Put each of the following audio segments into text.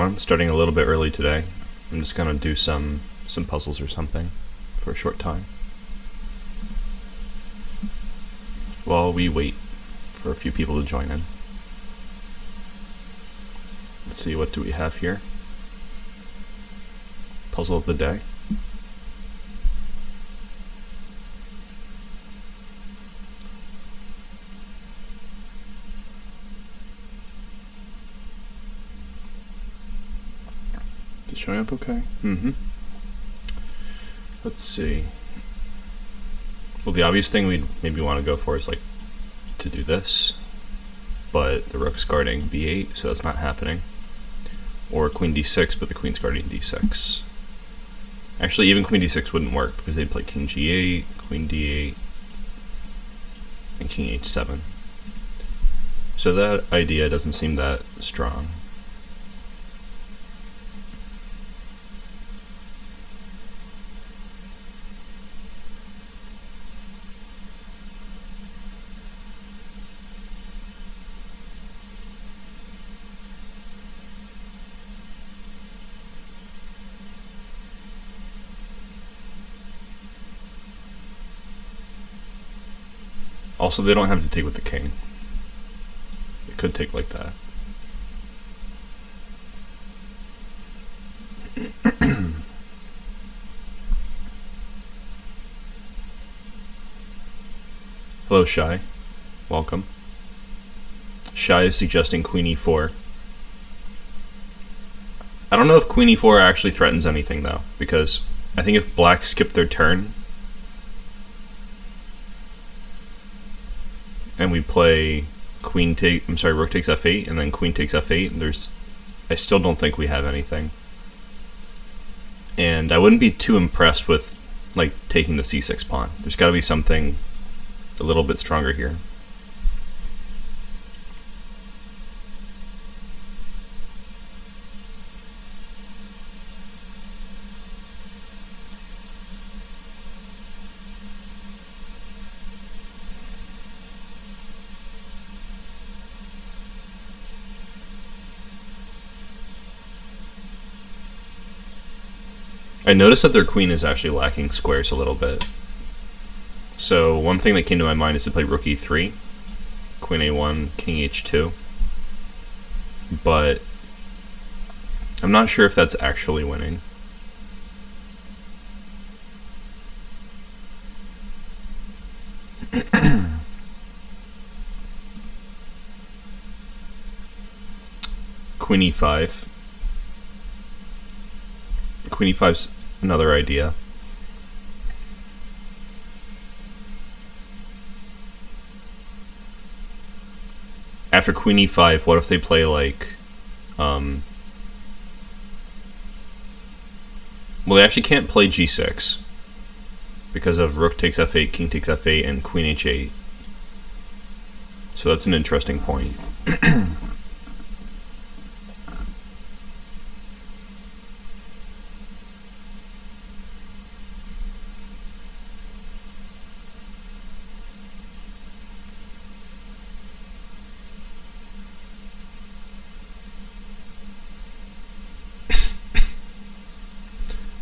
everyone. Starting a little bit early today. I'm just gonna do some puzzles or something for a short time while we wait for a few people to join in. Let's see, what do we have here? Puzzle of the day. Is it showing up okay? Let's see. Well, the obvious thing we'd maybe want to go for is like to do this, but the rook's guarding b8, so that's not happening. Or queen d6, but the queen's guarding d6. Actually, even queen d6 wouldn't work because they'd play king g8, queen d8, and king h7. So that idea doesn't seem that strong. Also, they don't have to take with the king. They could take like that. Hello, Shy. Welcome. Shy is suggesting queen e4. I don't know if queen e4 actually threatens anything, though, because I think if black skipped their turn, and we play rook takes f8 and then queen takes f8, I still don't think we have anything. And I wouldn't be too impressed with like taking the c6 pawn. There's got to be something a little bit stronger here. I noticed that their queen is actually lacking squares a little bit. So one thing that came to my mind is to play rook e3, queen a1, king h2. But I'm not sure if that's actually winning. Queen e5. Queen e5's another idea. After queen e5, what if they play like well, they actually can't play g6 because of rook takes f8, king takes f8, and queen h8. So that's an interesting point.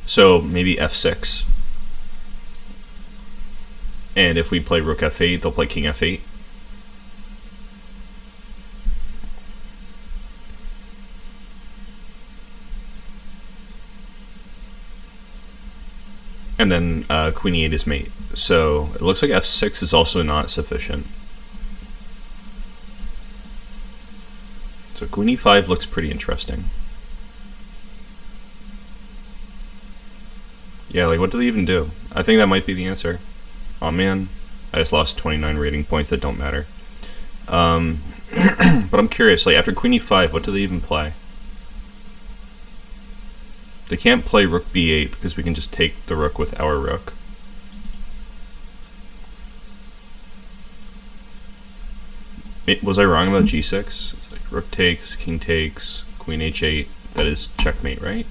So maybe f6. And if we play rook f8, they'll play king f8. And then queen e8 is mate. So it looks like f6 is also not sufficient. So queen e5 looks pretty interesting. Yeah, like what do they even do? I think that might be the answer. Oh man, I just lost 29 rating points that don't matter. But I'm curious, like after queen e5, what do they even play? They can't play rook b8 because we can just take the rook with our rook. Was I wrong about g6? It's like rook takes, king takes, queen h8. That is checkmate, right?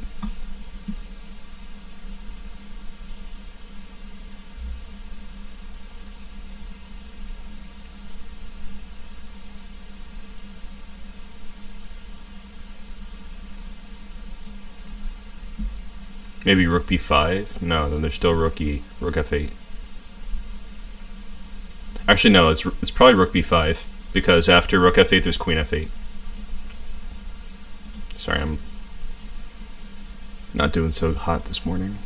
Maybe rook b5? No, then there's still rook f8. Actually, no, it's probably rook b5, because after rook f8 there's queen f8. Sorry, I'm not doing so hot this morning.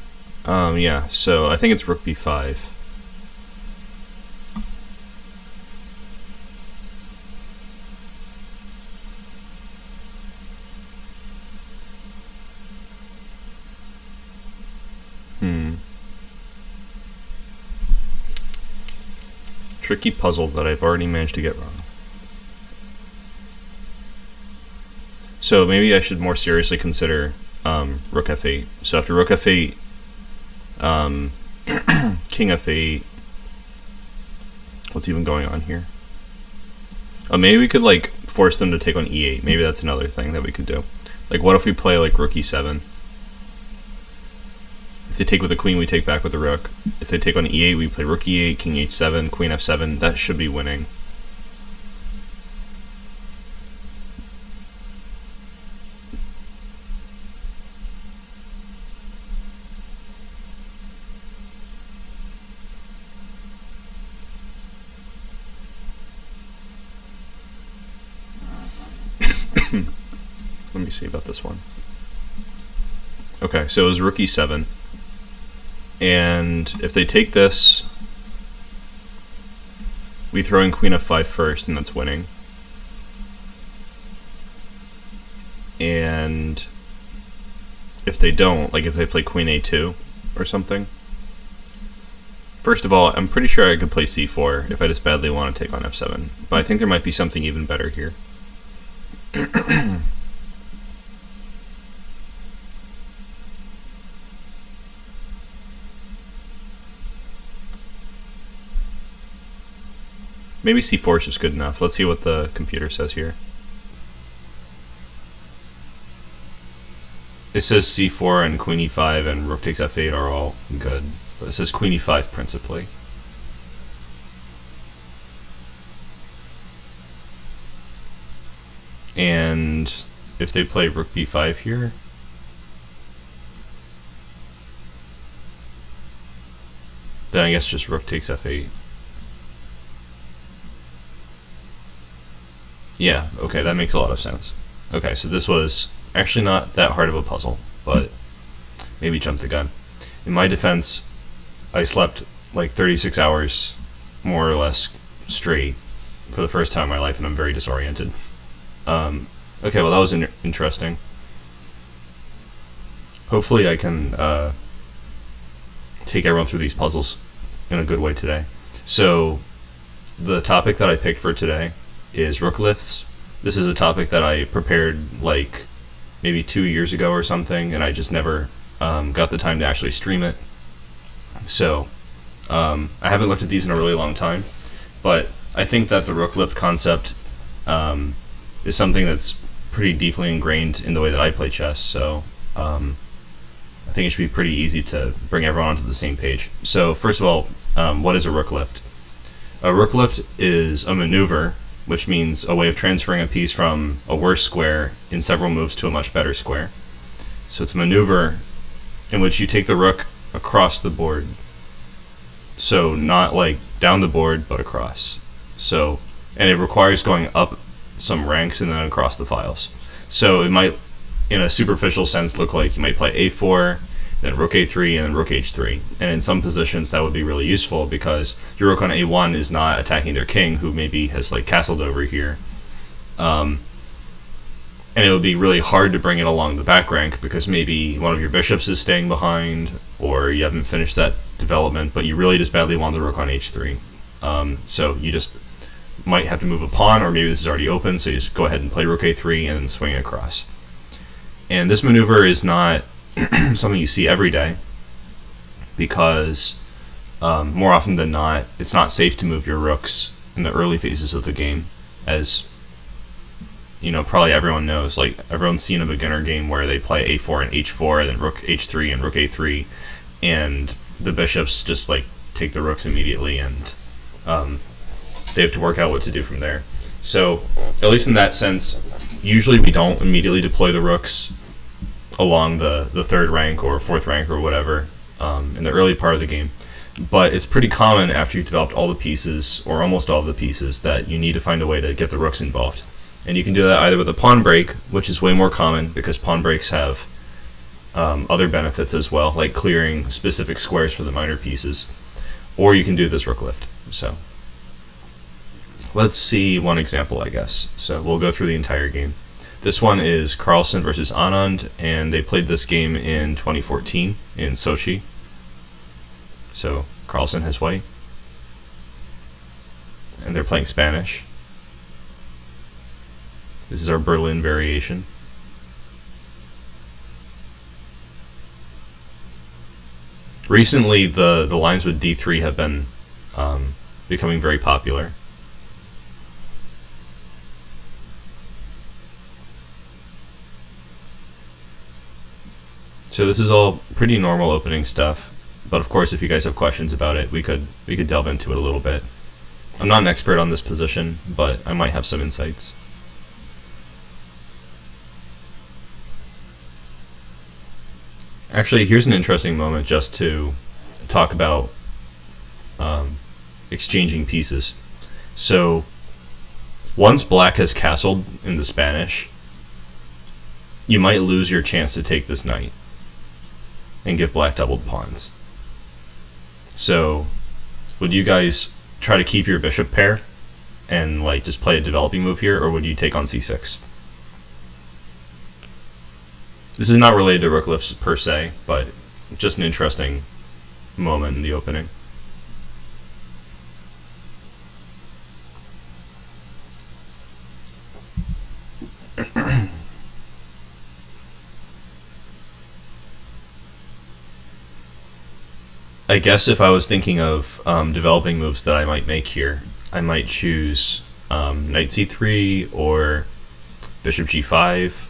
Yeah, so I think it's rook b5. Tricky puzzle that I've already managed to get wrong. So maybe I should more seriously consider rook f8. So after rook f8, king f8. What's even going on here? Oh, maybe we could like force them to take on e8. Maybe that's another thing that we could do. Like, what if we play like rook e7? If they take with the queen, we take back with the rook. If they take on e8, we play rook e8, king h7, queen f7. That should be winning. Let me see about this one. Okay, so it was rook e7. And if they take this, we throw in queen f5 first, and that's winning. And if they don't, like if they play queen a2 or something, first of all, I'm pretty sure I could play c4 if I just badly want to take on f7. But I think there might be something even better here. Maybe c4 is just good enough. Let's see what the computer says here. It says c4 and queen e5 and rook takes f8 are all good. But it says queen e5 principally. And if they play rook b5 here, then I guess just rook takes f8. Yeah, okay, that makes a lot of sense. Okay, so this was actually not that hard of a puzzle, but maybe jumped the gun. In my defense, I slept like 36 hours, more or less, straight for the first time in my life, and I'm very disoriented. Okay, well that was interesting. Hopefully I can take everyone through these puzzles in a good way today. So, the topic that I picked for today is Rook Lifts. This is a topic that I prepared like maybe 2 years ago or something, and I just never got the time to actually stream it. So I haven't looked at these in a really long time, but I think that the Rook Lift concept is something that's pretty deeply ingrained in the way that I play chess, so I think it should be pretty easy to bring everyone onto the same page. So first of all, what is a Rook Lift? A Rook Lift is a maneuver, which means a way of transferring a piece from a worse square in several moves to a much better square. So it's a maneuver in which you take the rook across the board. So not like down the board, but across. So, and it requires going up some ranks and then across the files. So it might, in a superficial sense, look like you might play a4, then rook a3, and then rook h3. And in some positions that would be really useful because your rook on a1 is not attacking their king, who maybe has like castled over here. And it would be really hard to bring it along the back rank because maybe one of your bishops is staying behind, or you haven't finished that development, but you really just badly want the rook on h3. So you just might have to move a pawn, or maybe this is already open, so you just go ahead and play rook a3 and then swing across. And this maneuver is not something you see every day because more often than not, it's not safe to move your rooks in the early phases of the game, as you know, probably everyone knows. Like, everyone's seen a beginner game where they play a4 and h4, then rook h3 and rook a3, and the bishops just like take the rooks immediately, and they have to work out what to do from there. So, at least in that sense, usually we don't immediately deploy the rooks along the third rank or fourth rank or whatever in the early part of the game. But it's pretty common after you've developed all the pieces, or almost all of the pieces, that you need to find a way to get the rooks involved. And you can do that either with a pawn break, which is way more common because pawn breaks have other benefits as well, like clearing specific squares for the minor pieces, or you can do this rook lift. So let's see one example, I guess. So we'll go through the entire game. This one is Carlsen versus Anand, and they played this game in 2014 in Sochi. So Carlsen has white, and they're playing Spanish. This is our Berlin variation. Recently, the lines with d3 have been becoming very popular. So this is all pretty normal opening stuff, but of course, if you guys have questions about it, we could delve into it a little bit. I'm not an expert on this position, but I might have some insights. Actually, here's an interesting moment just to talk about exchanging pieces. So once black has castled in the Spanish, you might lose your chance to take this knight and give black doubled pawns. So would you guys try to keep your bishop pair and like just play a developing move here, or would you take on c6? This is not related to Rook Lifts per se, but just an interesting moment in the opening. I guess if I was thinking of developing moves that I might make here, I might choose knight c3 or bishop g5.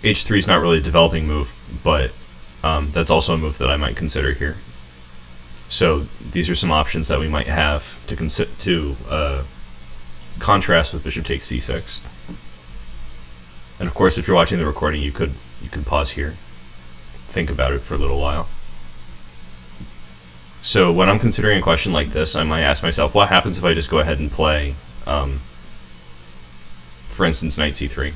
h3 is not really a developing move, but that's also a move that I might consider here. So these are some options that we might have to contrast with bishop takes c6. And of course, if you're watching the recording, you could pause here, think about it for a little while. So when I'm considering a question like this, I might ask myself, what happens if I just go ahead and play, for instance, knight c3?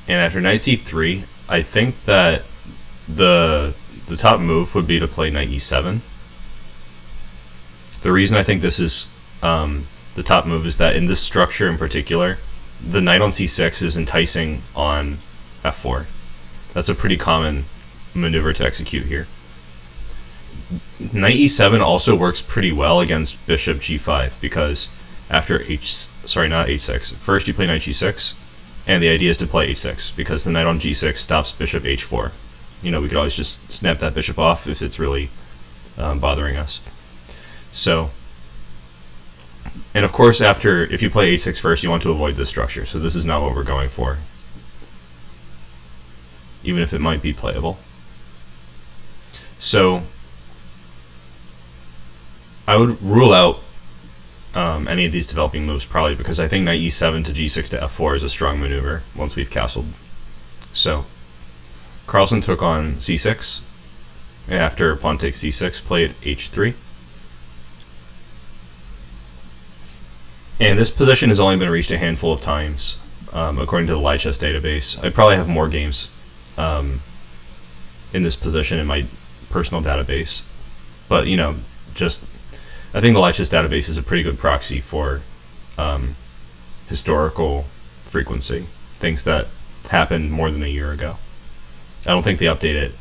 And after knight c3, I think that the top move would be to play knight e7. The reason I think this is the top move is that in this structure in particular, the knight on c6 is enticing on f4. That's a pretty common maneuver to execute here. Knight e7 also works pretty well against bishop g5 because after not h6. First you play knight g6, and the idea is to play h6 because the knight on g6 stops bishop h4. You know, we could always just snap that bishop off if it's really bothering us. So, and of course if you play h6 first, you want to avoid this structure, so this is not what we're going for, even if it might be playable. So I would rule out any of these developing moves probably because I think knight e7 to g6 to f4 is a strong maneuver once we've castled. So Carlson took on c6, and after pawn takes c6, played h3. And this position has only been reached a handful of times, according to the live chess database. I probably have more games in this position in my personal database, but you know, I think the live chess database is a pretty good proxy for historical frequency, things that happened more than a year ago. I don't think they update it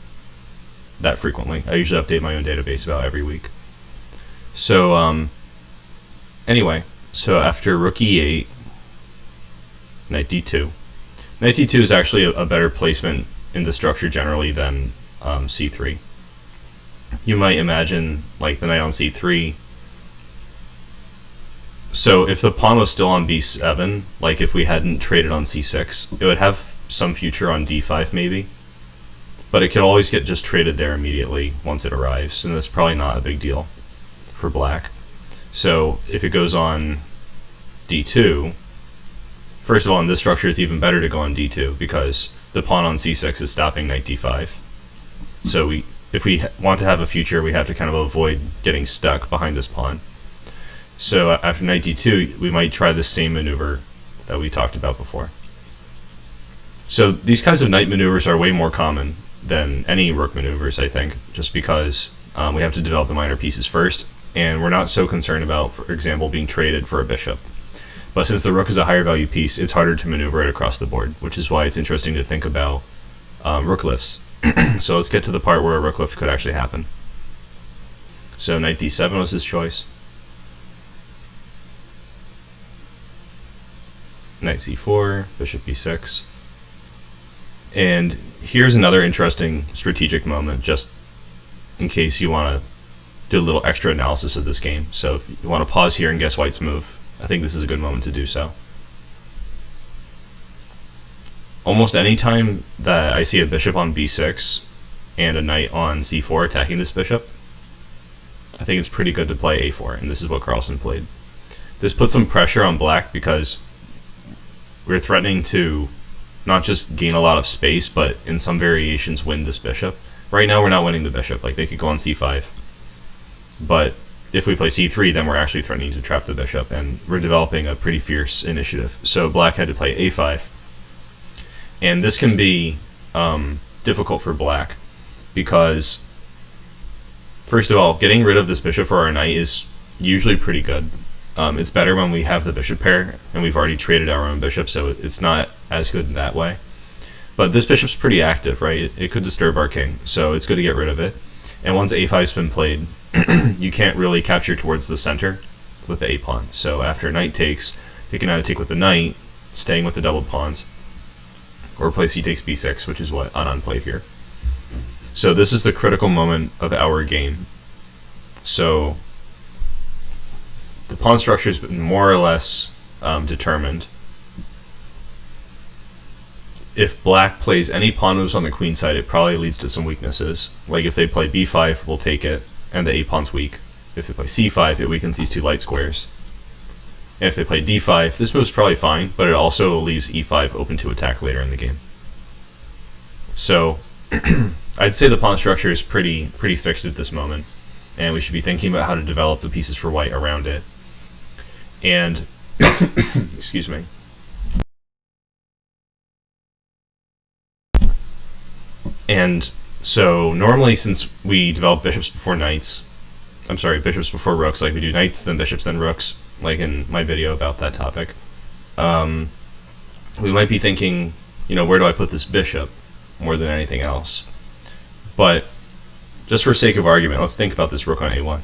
that frequently. I usually update my own database about every week. So anyway, so after rook e8, knight d2. Knight d2 is actually a better placement in the structure generally than c3. You might imagine like the knight on c3. So if the pawn was still on b7, like if we hadn't traded on c6, it would have some future on d5 maybe, but it could always get just traded there immediately once it arrives, and that's probably not a big deal for black. So if it goes on d2, first of all, in this structure it's even better to go on d2 because the pawn on c6 is stopping knight d5. So if we want to have a future, we have to kind of avoid getting stuck behind this pawn. So after knight d2, we might try the same maneuver that we talked about before. So these kinds of knight maneuvers are way more common than any rook maneuvers, I think, just because we have to develop the minor pieces first, and we're not so concerned about, for example, being traded for a bishop. But since the rook is a higher value piece, it's harder to maneuver it across the board, which is why it's interesting to think about rook lifts. So let's get to the part where a rook lift could actually happen. So knight d7 was his choice. Knight c4, bishop b6. And here's another interesting strategic moment, just in case you want to do a little extra analysis of this game. So if you want to pause here and guess white's move, I think this is a good moment to do so. Almost any time that I see a bishop on b6 and a knight on c4 attacking this bishop, I think it's pretty good to play a4, and this is what Carlsen played. This puts some pressure on black because we're threatening to not just gain a lot of space, but in some variations win this bishop. Right now we're not winning the bishop, like they could go on c5. But if we play c3, then we're actually threatening to trap the bishop, and we're developing a pretty fierce initiative. So black had to play a5. And this can be difficult for black because, first of all, getting rid of this bishop for our knight is usually pretty good. It's better when we have the bishop pair and we've already traded our own bishop, so it's not as good in that way. But this bishop's pretty active, right? It could disturb our king, so it's good to get rid of it. And once a5's been played, you can't really capture towards the center with the a-pawn. So after knight takes, you can either take with the knight, staying with the doubled pawns, or play c takes b6, which is what Anand played here. So this is the critical moment of our game. So the pawn structure has been more or less determined. If black plays any pawn moves on the queen side, it probably leads to some weaknesses. Like if they play b5, we'll take it, and the a-pawn's weak. If they play c5, it weakens these two light squares. And if they play d5, this move's probably fine, but it also leaves e5 open to attack later in the game. So I'd say the pawn structure is pretty fixed at this moment, and we should be thinking about how to develop the pieces for white around it. And excuse me. And so normally, since we develop bishops before knights, bishops before rooks, like we do knights, then bishops, then rooks, like in my video about that topic, we might be thinking, where do I put this bishop more than anything else? But just for sake of argument, let's think about this rook on a1.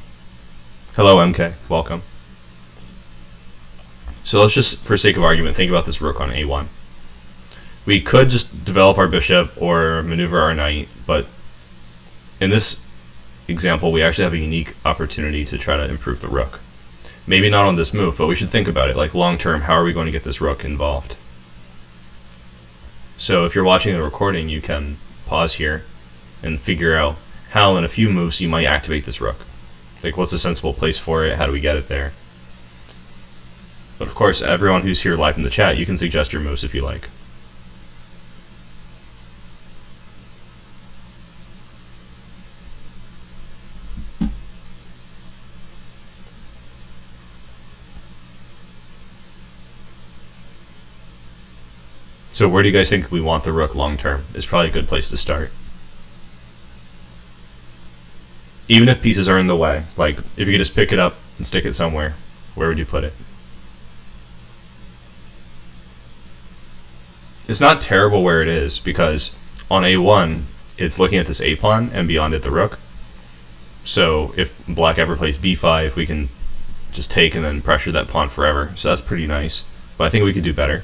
Hello, MK. Welcome. So let's just, for sake of argument, think about this rook on a1. We could just develop our bishop or maneuver our knight, but in this example, we actually have a unique opportunity to try to improve the rook. Maybe not on this move, but we should think about it. Like long term, how are we going to get this rook involved? So if you're watching the recording, you can pause here and figure out how in a few moves you might activate this rook. Like what's a sensible place for it? How do we get it there? But of course, everyone who's here live in the chat, you can suggest your moves if you like. So where do you guys think we want the rook long term? Is probably a good place to start. Even if pieces are in the way, like if you could just pick it up and stick it somewhere, where would you put it? It's not terrible where it is, because on a1, it's looking at this a-pawn and beyond it the rook. So if black ever plays b5, we can just take and then pressure that pawn forever. So that's pretty nice. But I think we could do better.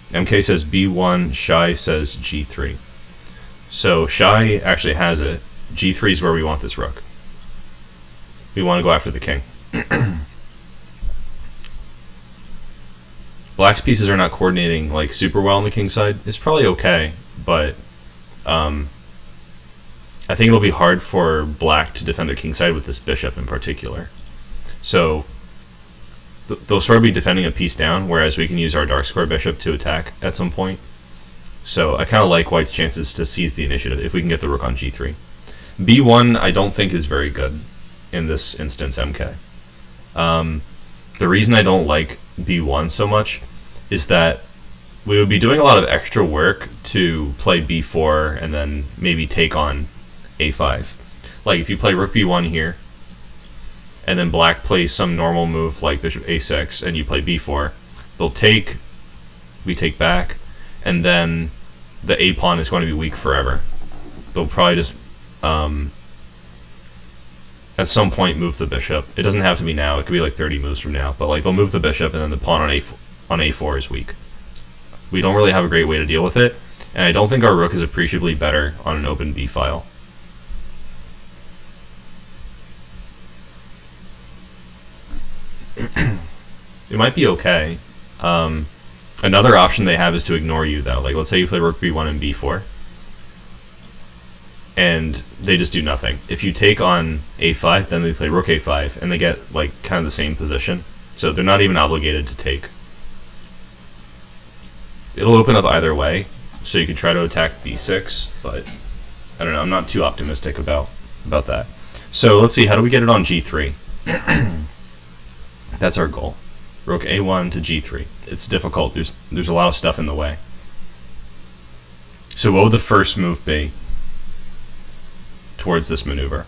MK says b1, Shy says g3. So Shy actually has it. g3 is where we want this rook. We want to go after the king. Black's pieces are not coordinating like super well on the king side. It's probably okay, but I think it'll be hard for black to defend the king side with this bishop in particular. So they'll sort of be defending a piece down, whereas we can use our dark square bishop to attack at some point. So I kind of like white's chances to seize the initiative if we can get the rook on g3. b1 I don't think is very good in this instance, MK. The reason I don't like b1 so much is that we would be doing a lot of extra work to play b4 and then maybe take on a5. Like if you play rook b1 here, and then black plays some normal move like bishop a6, and you play b4, they'll take, we take back, and then the a pawn is going to be weak forever. They'll probably just, at some point, move the bishop. It doesn't have to be now. It could be like 30 moves from now. But like they'll move the bishop, and then the pawn on a4 is weak. We don't really have a great way to deal with it, and I don't think our rook is appreciably better on an open b file. It might be okay. Another option they have is to ignore you, though. Like, let's say you play rook b1 and b4, and they just do nothing. If you take on a5, then they play rook a5, and they get, like, kind of the same position. So they're not even obligated to take. It'll open up either way, so you could try to attack b6, but I don't know, I'm not too optimistic about that. So let's see, how do we get it on g3? That's our goal. Rook a1 to g3. It's difficult. There's a lot of stuff in the way. So what would the first move be towards this maneuver?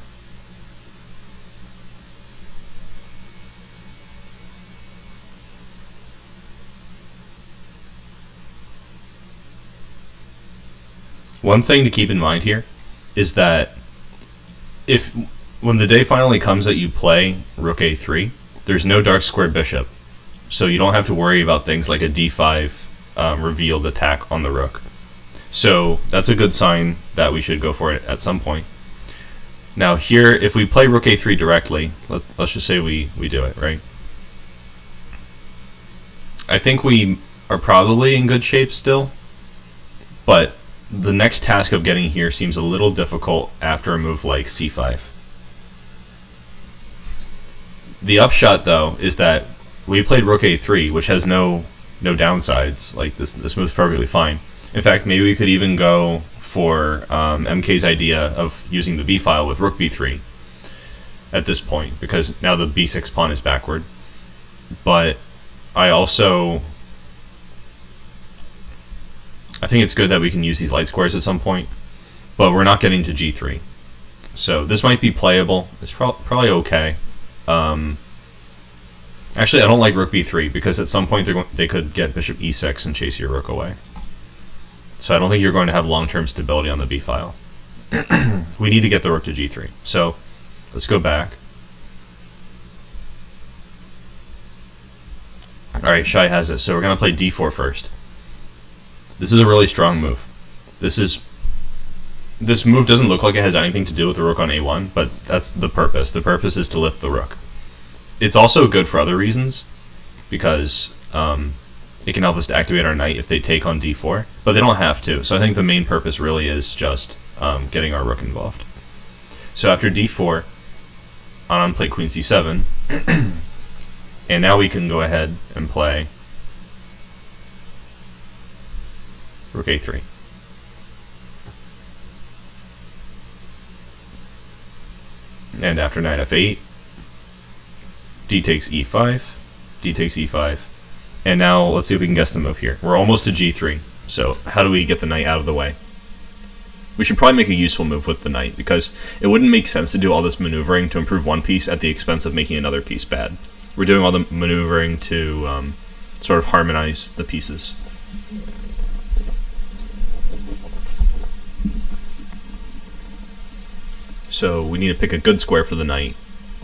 One thing to keep in mind here is that when the day finally comes that you play rook a3, there's no dark square bishop. So you don't have to worry about things like a d5 revealed attack on the rook. So that's a good sign that we should go for it at some point. Now here, if we play rook a3 directly, let's just say we do it, right? I think we are probably in good shape still, but the next task of getting here seems a little difficult after a move like c5. The upshot, though, is that we played rook a3, which has no downsides. Like, this move's perfectly fine. In fact, maybe we could even go for MK's idea of using the b file with rook b3 at this point, because now the b6 pawn is backward. But I think it's good that we can use these light squares at some point, but we're not getting to g3. So this might be playable. It's probably okay. Actually, I don't like rook b3 because at some point they could get bishop e6 and chase your rook away. So I don't think you're going to have long-term stability on the b file. We need to get the rook to g3. So let's go back. Alright, Shai has it. So we're going to play d4 first. This is a really strong move. This move doesn't look like it has anything to do with the rook on a1, but that's the purpose. The purpose is to lift the rook. It's also good for other reasons, because it can help us to activate our knight if they take on d4, but they don't have to. So I think the main purpose really is just getting our rook involved. So after d4, Anand played queen c7, and now we can go ahead and play rook a3. And after knight f8, d takes e5, d takes e5, and now let's see if we can guess the move here. We're almost to g3, so how do we get the knight out of the way? We should probably make a useful move with the knight, because it wouldn't make sense to do all this maneuvering to improve one piece at the expense of making another piece bad. We're doing all the maneuvering to sort of harmonize the pieces. So we need to pick a good square for the knight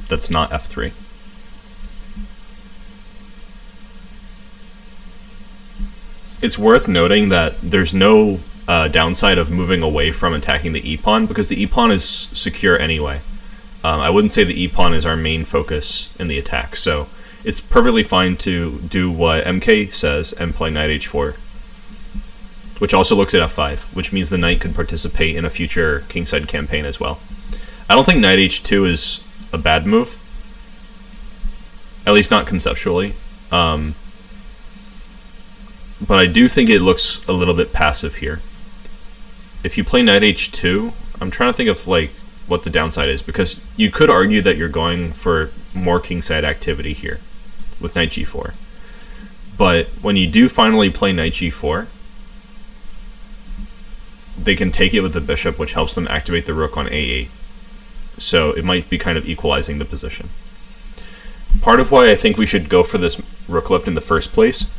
that's not f3. It's worth noting that there's no downside of moving away from attacking the e-pawn, because the e-pawn is secure anyway. I wouldn't say the e-pawn is our main focus in the attack, so it's perfectly fine to do what MK says and play knight h4, which also looks at f5, which means the knight could participate in a future kingside campaign as well. I don't think knight h2 is a bad move, at least not conceptually. But I do think it looks a little bit passive here. If you play knight h2, I'm trying to think of like what the downside is, because you could argue that you're going for more kingside activity here with knight g4. But when you do finally play knight g4, they can take it with the bishop, which helps them activate the rook on a8. So it might be kind of equalizing the position. Part of why I think we should go for this rook lift in the first place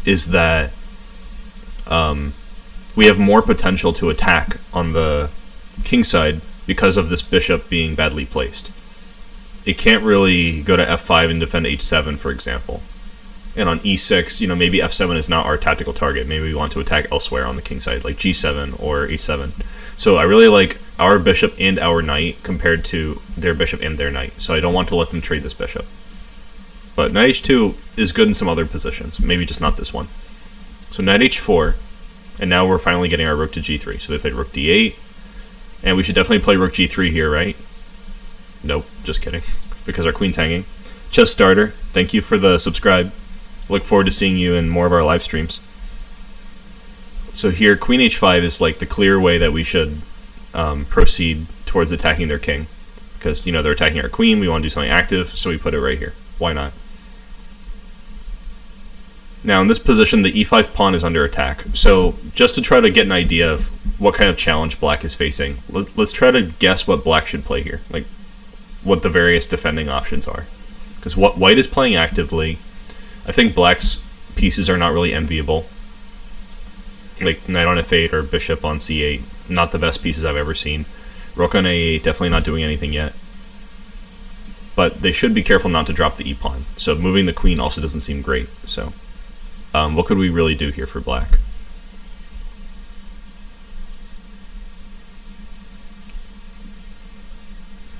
is that we have more potential to attack on the king side because of this bishop being badly placed. It can't really go to f5 and defend h7, for example. And on e6, maybe f7 is not our tactical target. Maybe we want to attack elsewhere on the king side, like g7 or h7. So I really like our bishop and our knight compared to their bishop and their knight. So I don't want to let them trade this bishop. But knight h2 is good in some other positions, maybe just not this one. So knight h4, and now we're finally getting our rook to g3. So they played rook d8, and we should definitely play rook g3 here, right? Nope, just kidding, because our queen's hanging. Chess Starter, thank you for the subscribe. Look forward to seeing you in more of our live streams. So here, queen h5 is like the clear way that we should proceed towards attacking their king. Because, they're attacking our queen, we want to do something active, so we put it right here. Why not? Now, in this position, the e5 pawn is under attack. So, just to try to get an idea of what kind of challenge black is facing, let's try to guess what black should play here. Like, what the various defending options are. Because what white is playing actively, I think black's pieces are not really enviable. Like knight on f8 or bishop on c8, not the best pieces I've ever seen. Rook on a8, definitely not doing anything yet. But they should be careful not to drop the e-pawn. So moving the queen also doesn't seem great. So what could we really do here for black?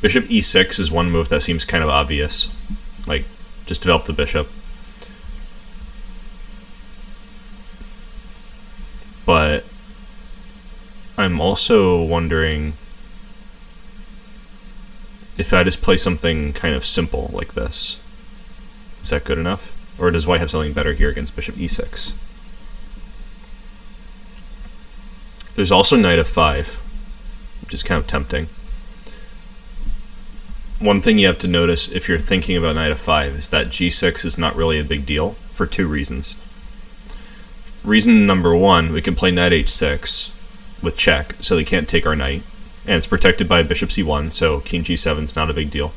Bishop e6 is one move that seems kind of obvious. Like, just develop the bishop. But I'm also wondering if I just play something kind of simple like this. Is that good enough? Or does white have something better here against bishop e6? There's also knight f5, which is kind of tempting. One thing you have to notice if you're thinking about knight f5 is that g6 is not really a big deal for two reasons. Reason number one, we can play knight h6 with check, so they can't take our knight, and it's protected by bishop c1, so king g7 is not a big deal.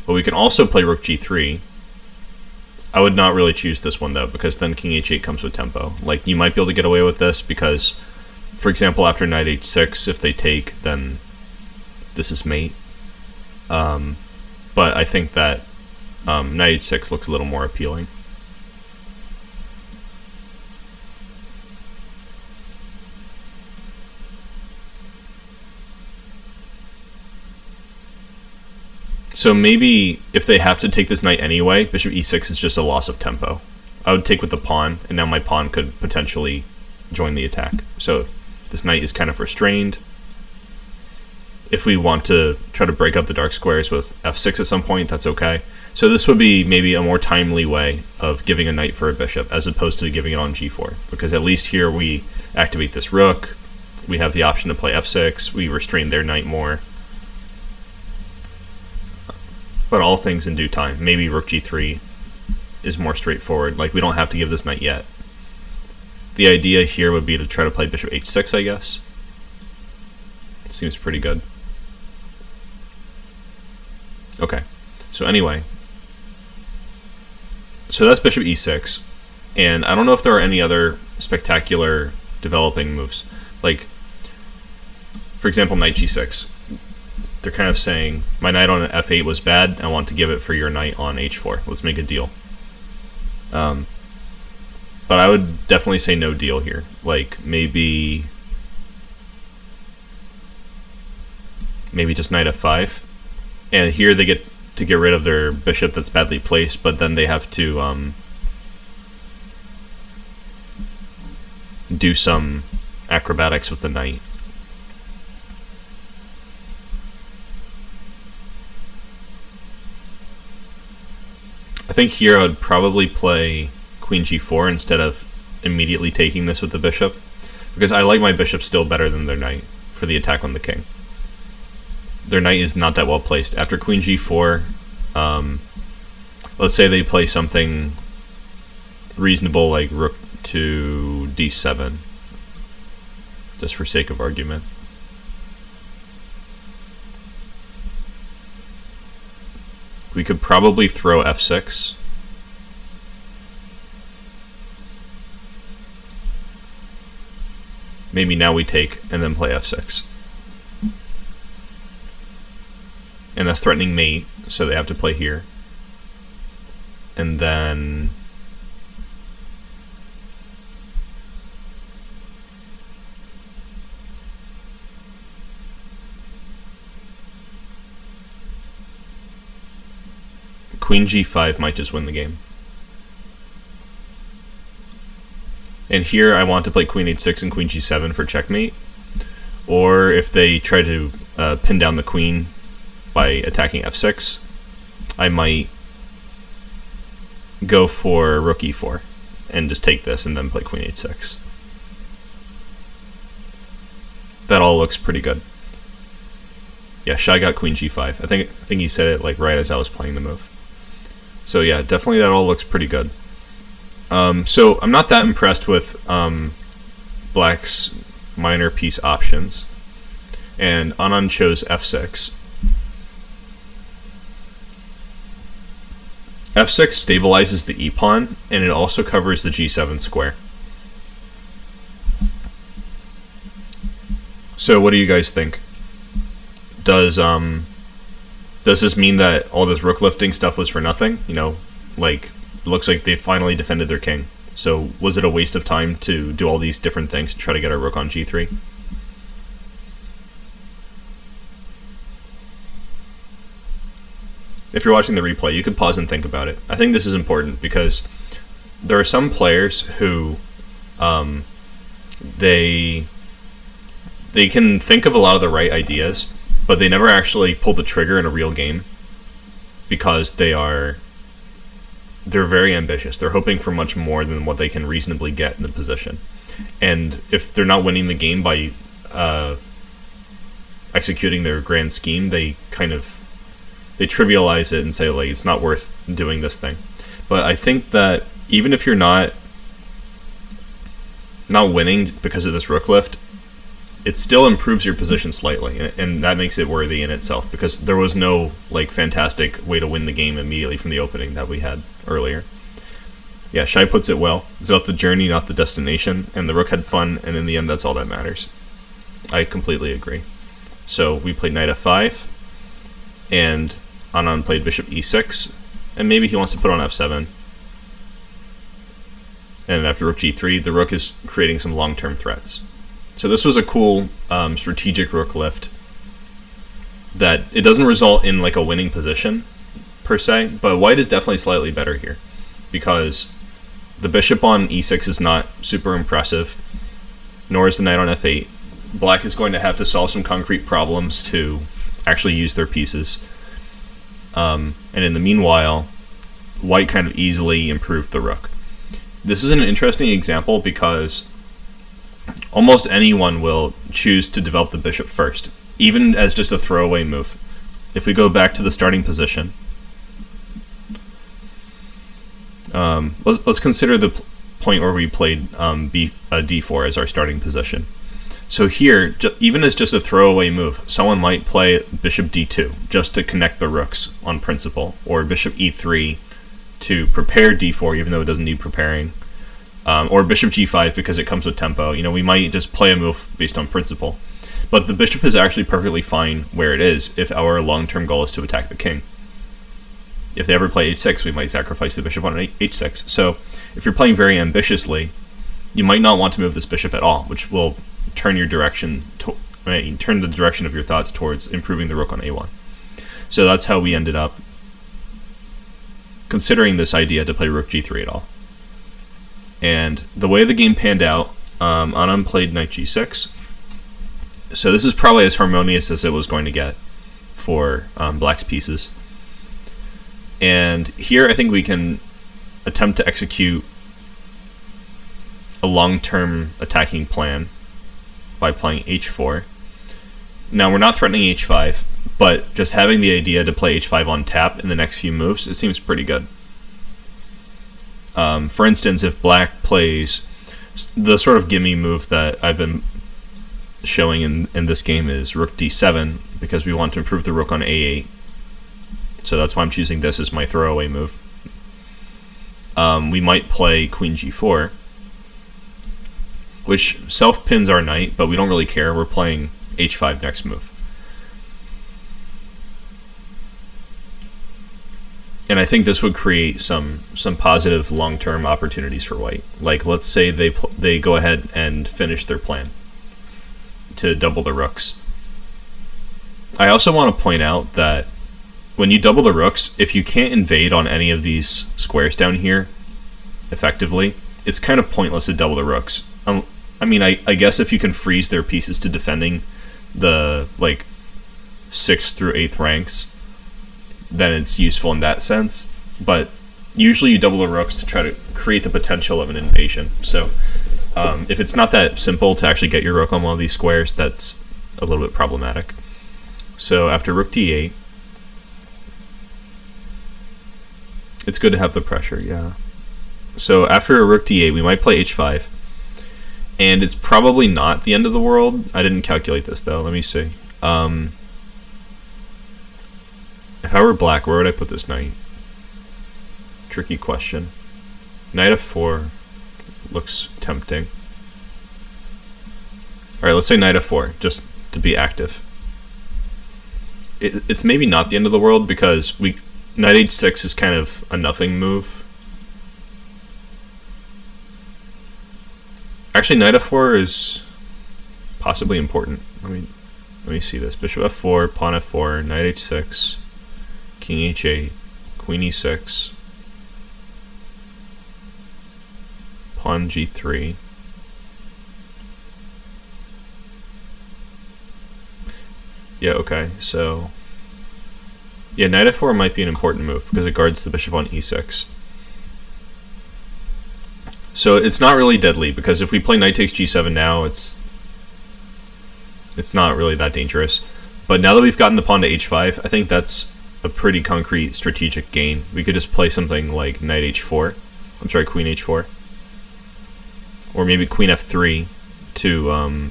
But we can also play rook g3. I would not really choose this one though, because then king h8 comes with tempo. Like, you might be able to get away with this because, for example, after knight h6, if they take, then this is mate. But I think that knight h6 looks a little more appealing. So maybe if they have to take this knight anyway, bishop e6 is just a loss of tempo. I would take with the pawn, and now my pawn could potentially join the attack. So this knight is kind of restrained. If we want to try to break up the dark squares with f6 at some point, that's okay. So this would be maybe a more timely way of giving a knight for a bishop, as opposed to giving it on g4. Because at least here we activate this rook, we have the option to play f6, we restrain their knight more. But all things in due time. Maybe rook g3 is more straightforward. Like, we don't have to give this knight yet. The idea here would be to try to play bishop h6, I guess. Seems pretty good. Okay, so anyway. So that's bishop e6. And I don't know if there are any other spectacular developing moves. Like, for example, knight g6. They're kind of saying, my knight on f8 was bad, I want to give it for your knight on h4. Let's make a deal. But I would definitely say no deal here. Like, maybe just knight f5. And here they get to get rid of their bishop that's badly placed, but then they have to do some acrobatics with the knight. I think here I would probably play queen g4 instead of immediately taking this with the bishop, because I like my bishop still better than their knight for the attack on the king. Their knight is not that well placed. After queen g4, let's say they play something reasonable like rook to d7, just for sake of argument. We could probably throw f6. Maybe now we take and then play f6. And that's threatening mate, so they have to play here. And then queen g5 might just win the game. And here I want to play queen h6 and queen g7 for checkmate. Or if they try to pin down the queen by attacking f6, I might go for rook e4 and just take this and then play queen h6. That all looks pretty good. Yeah, Shai got queen g5. I think he said it like right as I was playing the move. So yeah, definitely that all looks pretty good. So I'm not that impressed with Black's minor piece options. And Anand chose f6. f6 stabilizes the e-pawn, and it also covers the g7 square. So what do you guys think? Does this mean that all this rook lifting stuff was for nothing? You know, like, it looks like they finally defended their king. So was it a waste of time to do all these different things to try to get our rook on g3? If you're watching the replay, you could pause and think about it. I think this is important because there are some players who they can think of a lot of the right ideas, but they never actually pull the trigger in a real game because they're very ambitious. They're hoping for much more than what they can reasonably get in the position. And if they're not winning the game by executing their grand scheme, they trivialize it and say, like, it's not worth doing this thing. But I think that even if you're not winning because of this rook lift, it still improves your position slightly, and that makes it worthy in itself, because there was no like fantastic way to win the game immediately from the opening that we had earlier. Yeah, Shai puts it well. It's about the journey, not the destination, and the rook had fun, and in the end, that's all that matters. I completely agree. So we played knight f5, and Anand played bishop e6, and maybe he wants to put on f7. And after rook g3, the rook is creating some long-term threats. So this was a cool strategic rook lift that it doesn't result in like a winning position per se, but white is definitely slightly better here because the bishop on e6 is not super impressive, nor is the knight on f8. Black is going to have to solve some concrete problems to actually use their pieces. And in the meanwhile, white kind of easily improved the rook. This is an interesting example because almost anyone will choose to develop the bishop first, even as just a throwaway move. If we go back to the starting position, let's consider the point where we played d4 as our starting position. So here, even as just a throwaway move, someone might play bishop d2 just to connect the rooks on principle, or bishop e3 to prepare d4 even though it doesn't need preparing. Or bishop g5 because it comes with tempo. You know, we might just play a move based on principle. But the bishop is actually perfectly fine where it is if our long-term goal is to attack the king. If they ever play h6, we might sacrifice the bishop on h6. So if you're playing very ambitiously, you might not want to move this bishop at all, which will turn your direction turn the direction of your thoughts towards improving the rook on a1. So that's how we ended up considering this idea to play rook g3 at all. And the way the game panned out, Anand played knight g6. So this is probably as harmonious as it was going to get for Black's pieces. And here I think we can attempt to execute a long-term attacking plan by playing h4. Now we're not threatening h5, but just having the idea to play h5 on tap in the next few moves, it seems pretty good. For instance, if black plays the sort of gimme move that I've been showing in this game is rook d7, because we want to improve the rook on a8. So that's why I'm choosing this as my throwaway move. We might play queen g4, which self-pins our knight, but we don't really care. We're playing h5 next move. And I think this would create some positive long-term opportunities for white. Like, let's say they go ahead and finish their plan to double the rooks. I also want to point out that when you double the rooks, if you can't invade on any of these squares down here effectively, it's kind of pointless to double the rooks. I mean, I guess if you can freeze their pieces to defending the like 6th through 8th ranks, then it's useful in that sense. But usually you double the rooks to try to create the potential of an invasion. So if it's not that simple to actually get your rook on one of these squares, that's a little bit problematic. So after rook d8, it's good to have the pressure, yeah. So after a rook d8, we might play h5. And it's probably not the end of the world. I didn't calculate this, though. Let me see. If I were black, where would I put this knight? Tricky question. Knight f4 looks tempting. Alright, let's say knight f4, just to be active. It's maybe not the end of the world, because knight h6 is kind of a nothing move. Actually, knight f4 is possibly important. Let me see this. Bishop f4, pawn f4, knight h6, king h8, queen e6, pawn g3. Yeah, okay, so yeah, knight f4 might be an important move because it guards the bishop on e6. So it's not really deadly, because if we play knight takes g7 now, it's not really that dangerous. But now that we've gotten the pawn to h5, I think that's a pretty concrete strategic gain. We could just play something like knight h4. I'm sorry, queen h4. Or maybe queen f3 to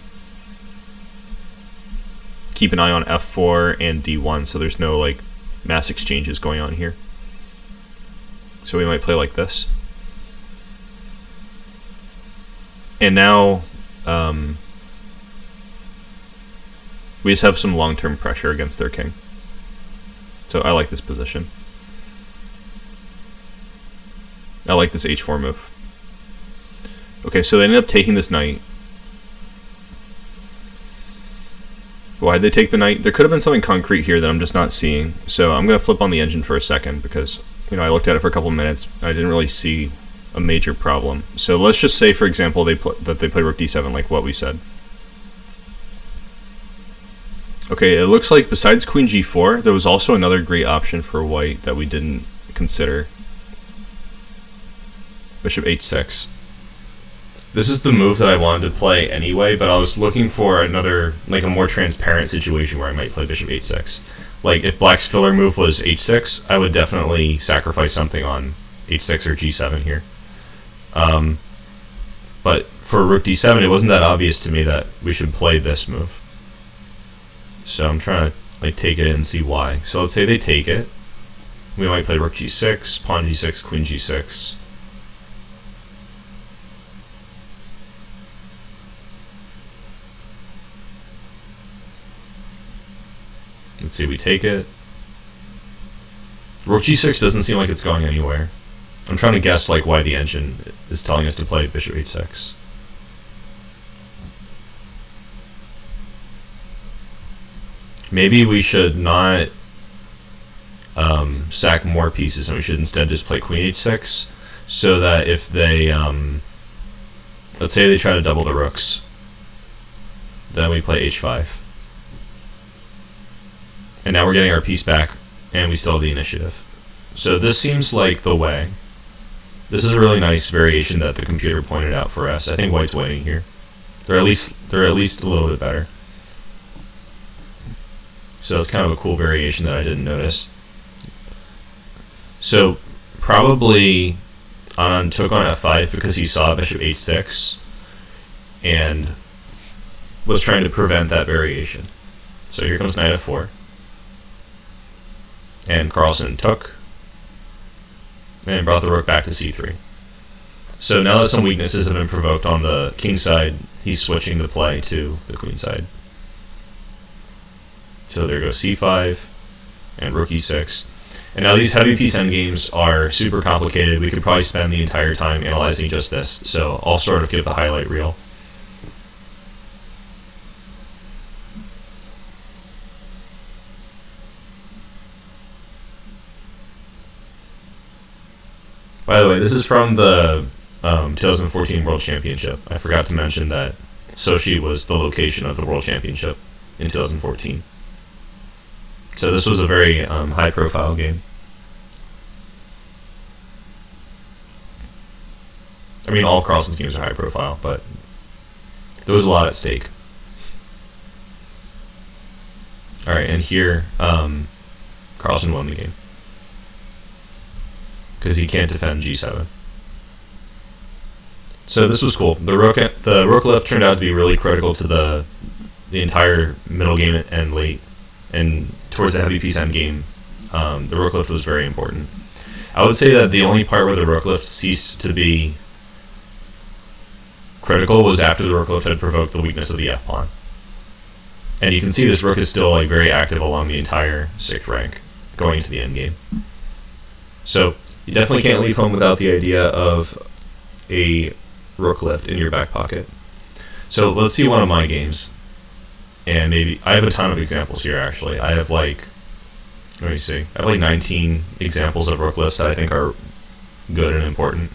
keep an eye on f4 and d1, so there's no like mass exchanges going on here. So we might play like this. And now we just have some long-term pressure against their king. So I like this position. I like this h4 move. Okay, so they ended up taking this knight. Why'd they take the knight? There could have been something concrete here that I'm just not seeing. So I'm going to flip on the engine for a second, because I looked at it for a couple minutes. I didn't really see a major problem. So let's just say, for example, that they play rook d7, like what we said. Okay, it looks like besides queen g4, there was also another great option for white that we didn't consider. Bishop h6. This is the move that I wanted to play anyway, but I was looking for another, like a more transparent situation where I might play bishop h6. Like if black's filler move was h6, I would definitely sacrifice something on h6 or g7 here. But for rook d7, it wasn't that obvious to me that we should play this move. So I'm trying to like take it in and see why. So let's say they take it. We might play rook g6, pawn g6, queen g6. Let's see, we take it. Rook g6 doesn't seem like it's going anywhere. I'm trying to guess like why the engine is telling us to play bishop h6. Maybe we should not sack more pieces, and we should instead just play queen h6, so that if they, let's say they try to double the rooks, then we play h5. And now we're getting our piece back, and we still have the initiative. So this seems like the way. This is a really nice variation that the computer pointed out for us. I think white's winning here. They're at least a little bit better. So that's kind of a cool variation that I didn't notice. So probably Anand took on f5 because he saw bishop h6 and was trying to prevent that variation. So here comes knight f4. And Carlson took and brought the rook back to c3. So now that some weaknesses have been provoked on the king side, he's switching the play to the queen side. So there goes c5 and rook e6. And now these heavy piece endgames are super complicated. We could probably spend the entire time analyzing just this. So I'll sort of give the highlight reel. By the way, this is from the 2014 World Championship. I forgot to mention that Sochi was the location of the World Championship in 2014. So this was a very high-profile game. I mean, all Carlsen's games are high-profile, but there was a lot at stake. All right, and here, Carlsen won the game because he can't defend g7. So this was cool. The rook lift turned out to be really critical to the entire middle game and late, and towards the heavy piece end game. The rook lift was very important. I would say that the only part where the rook lift ceased to be critical was after the rook lift had provoked the weakness of the f pawn. And you can see this rook is still like very active along the entire 6th rank going into the endgame. So you definitely can't leave home without the idea of a rook lift in your back pocket. So let's see one of my games. And maybe I have a ton of examples here actually. I have like, let me see, I have like 19 examples of rook lifts that I think are good and important.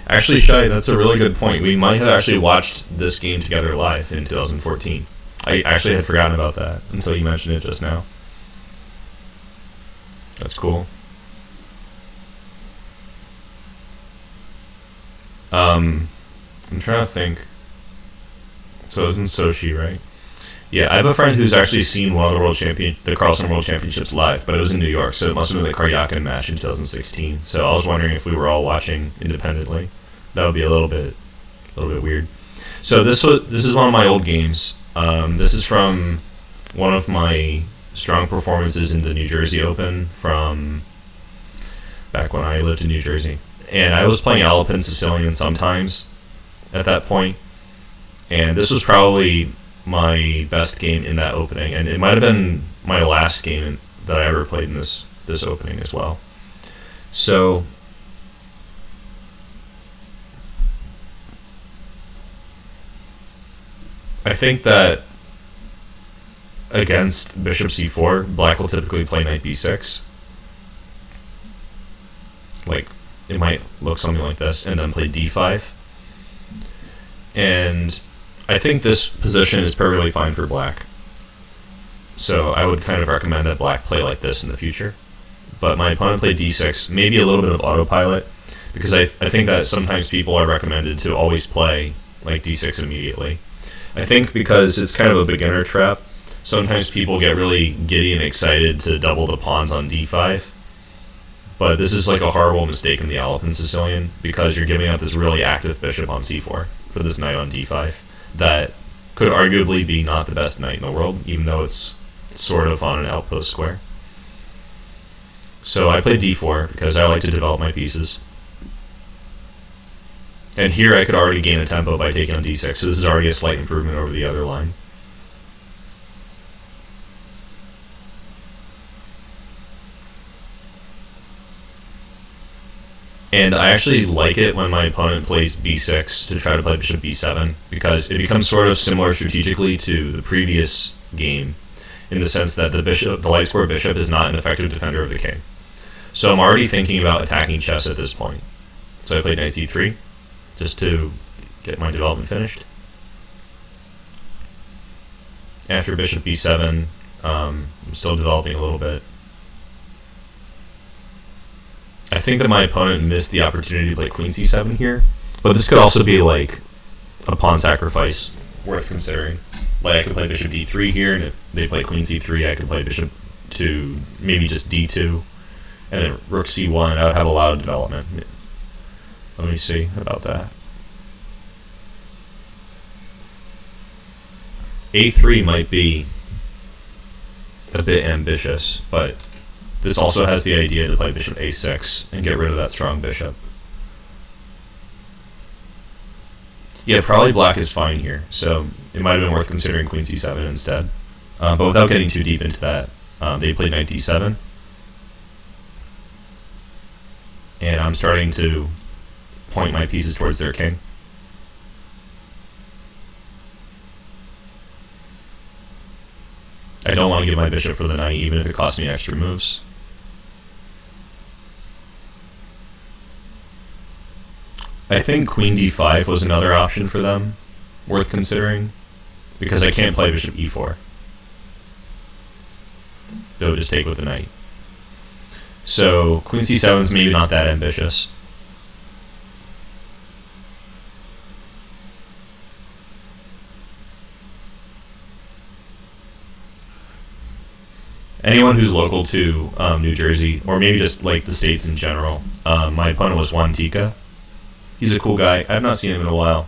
Actually, Shai, that's a really good point. We might have actually watched this game together live in 2014. I actually had forgotten about that until you mentioned it just now. That's cool. I'm trying to think. So it was in Sochi, right? Yeah, I have a friend who's actually seen one of the Carlsen World Championships live, but it was in New York, so it must have been the Karyakin match in 2016. So I was wondering if we were all watching independently. That would be a little bit weird. So this is one of my old games. This is from one of my strong performances in the New Jersey Open from back when I lived in New Jersey. And I was playing Alpin Sicilian sometimes at that point. And this was probably my best game in that opening. And it might have been my last game that I ever played in this opening as well. So I think that against bishop c4, black will typically play knight b6. Like, it might look something like this, and then play d5. And I think this position is perfectly fine for black. So I would kind of recommend that black play like this in the future. But my opponent played d6, maybe a little bit of autopilot, because I think that sometimes people are recommended to always play like d6 immediately. I think because it's kind of a beginner trap, sometimes people get really giddy and excited to double the pawns on d5. But this is like a horrible mistake in the Alpin Sicilian, because you're giving up this really active bishop on c4 for this knight on d5 that could arguably be not the best knight in the world, even though it's sort of on an outpost square. So I played d4 because I like to develop my pieces. And here I could already gain a tempo by taking on d6, so this is already a slight improvement over the other line. And I actually like it when my opponent plays b6 to try to play bishop b7, because it becomes sort of similar strategically to the previous game, in the sense that the light square bishop is not an effective defender of the king. So I'm already thinking about attacking chess at this point. So I played knight c3, just to get my development finished. After bishop b7, I'm still developing a little bit. I think that my opponent missed the opportunity to play queen c7 here, but this could also be like a pawn sacrifice worth considering. Like I could play bishop d3 here, and if they play queen c3, I could play bishop to maybe just d2, and then rook c1. I would have a lot of development. Let me see about that. a3 might be a bit ambitious, but this also has the idea to play bishop a6 and get rid of that strong bishop. Yeah, probably black is fine here, so it might have been worth considering queen c7 instead. But without getting too deep into that, they played knight d7. And I'm starting to point my pieces towards their king. I don't want to give my bishop for the knight, even if it costs me extra moves. I think queen d5 was another option for them, worth considering, because I can't play bishop e4. They'll just take with the knight. So queen c7 is maybe not that ambitious. Anyone who's local to New Jersey, or maybe just like the States in general, my opponent was Juan Tika. He's a cool guy. I have not seen him in a while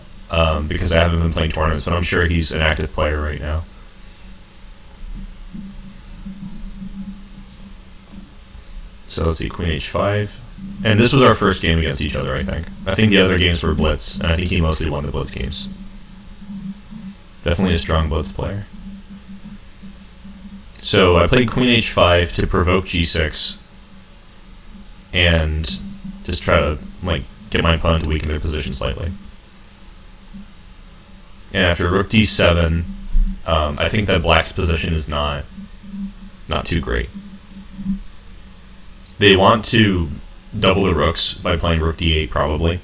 because I haven't been playing tournaments, but I'm sure he's an active player right now. So let's see, queen h5. And this was our first game against each other, I think. I think the other games were blitz, and I think he mostly won the blitz games. Definitely a strong blitz player. So I played queen h5 to provoke g6 and just try to like get my opponent to weaken their position slightly. And after rook d7, I think that black's position is not too great. They want to double the rooks by playing rook d8 probably.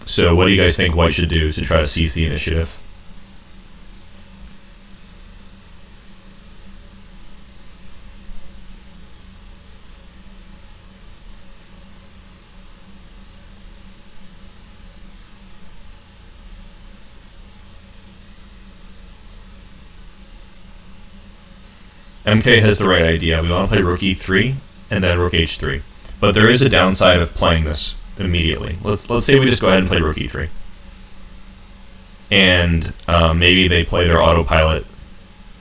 So what do you guys think white should do to try to seize the initiative? MK has the right idea. We want to play rook e3 and then rook h3. But there is a downside of playing this immediately. Let's say we just go ahead and play rook e3. And maybe they play their autopilot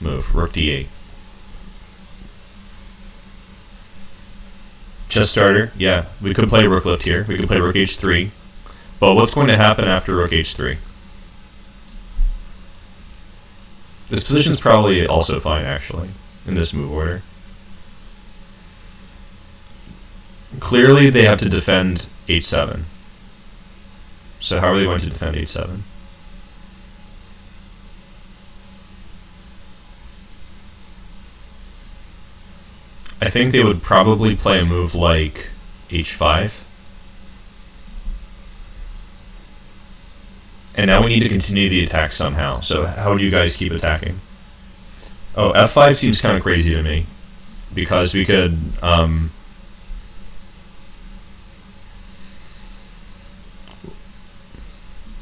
move, rook d8. Chess starter, yeah. We could play rook lift here. We could play rook h3. But what's going to happen after rook h3? This position's probably also fine, actually, in this move order. Clearly, they have to defend h7. So how are they going to defend h7? I think they would probably play a move like h5. And now we need to continue the attack somehow. So how do you guys keep attacking? Oh, f5 seems kind of crazy to me. Because we could...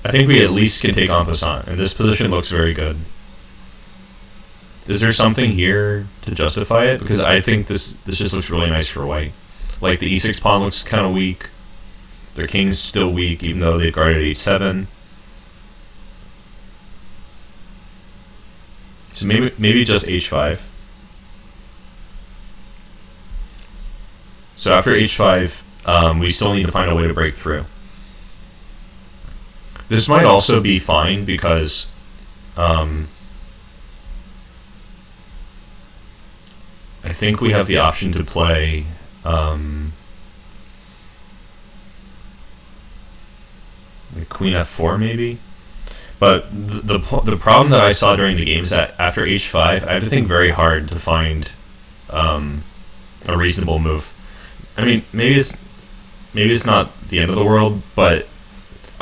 I think we at least can take en passant, and this position looks very good. Is there something here to justify it? Because I think this just looks really nice for white. Like the e6 pawn looks kind of weak. Their king's still weak, even though they've guarded h7. So maybe just h5. So after h5, we still need to find a way to break through. This might also be fine because I think we have the option to play like queen f4 maybe. But the problem that I saw during the game is that after h5, I have to think very hard to find a reasonable move. I mean, maybe it's not the end of the world, but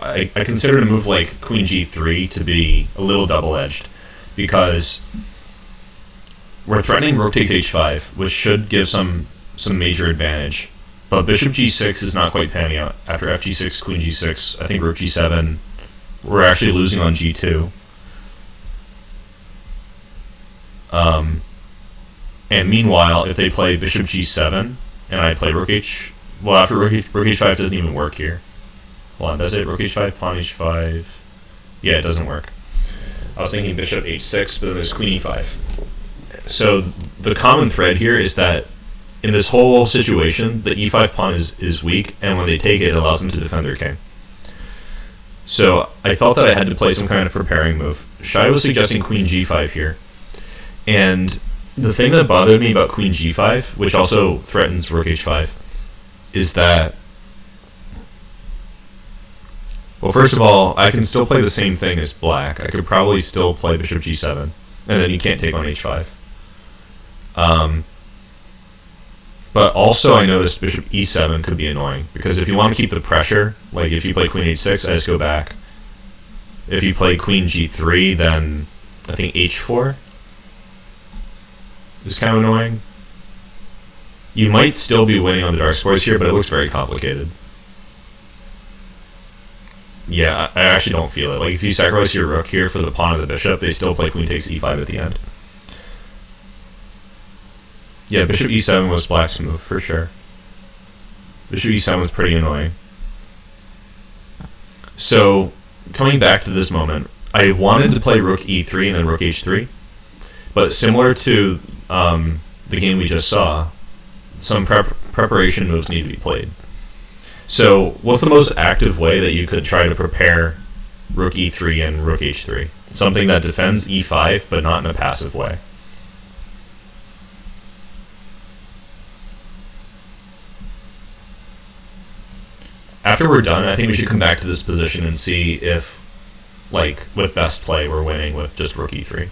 I considered a move like queen g3 to be a little double-edged, because we're threatening rook takes h5, which should give some major advantage. But bishop g6 is not quite panning out. After f g6, queen g6, I think rook g7, we're actually losing on g2. And meanwhile, if they play bishop g7, and I play rook h... Well, after rook h5 doesn't even work here. Hold on, does it? Rook h5, pawn h5... Yeah, it doesn't work. I was thinking bishop h6, but then there's queen e5. So the common thread here is that in this whole situation, the e5 pawn is weak, and when they take it, it allows them to defend their king. So I felt that I had to play some kind of preparing move. Shai was suggesting queen g5 here. And the thing that bothered me about queen g5, which also threatens rook h5, is that, well, first of all, I can still play the same thing as black. I could probably still play bishop g7, and then you can't take on h5. But also I noticed bishop e7 could be annoying, because if you want to keep the pressure, like if you play queen h6, I just go back. If you play queen g3, then I think h4 is kind of annoying. You might still be winning on the dark squares here, but it looks very complicated. Yeah, I actually don't feel it. Like, if you sacrifice your rook here for the pawn of the bishop, they still play queen takes e5 at the end. Yeah, bishop e7 was black's move, for sure. Bishop e7 was pretty annoying. So, coming back to this moment, I wanted to play rook e3 and then rook h3, but similar to the game we just saw, some preparation moves need to be played. So, what's the most active way that you could try to prepare rook e3 and rook h3? Something that defends e5, but not in a passive way. After we're done, I think we should come back to this position and see if, like, with best play, we're winning with just rook e3.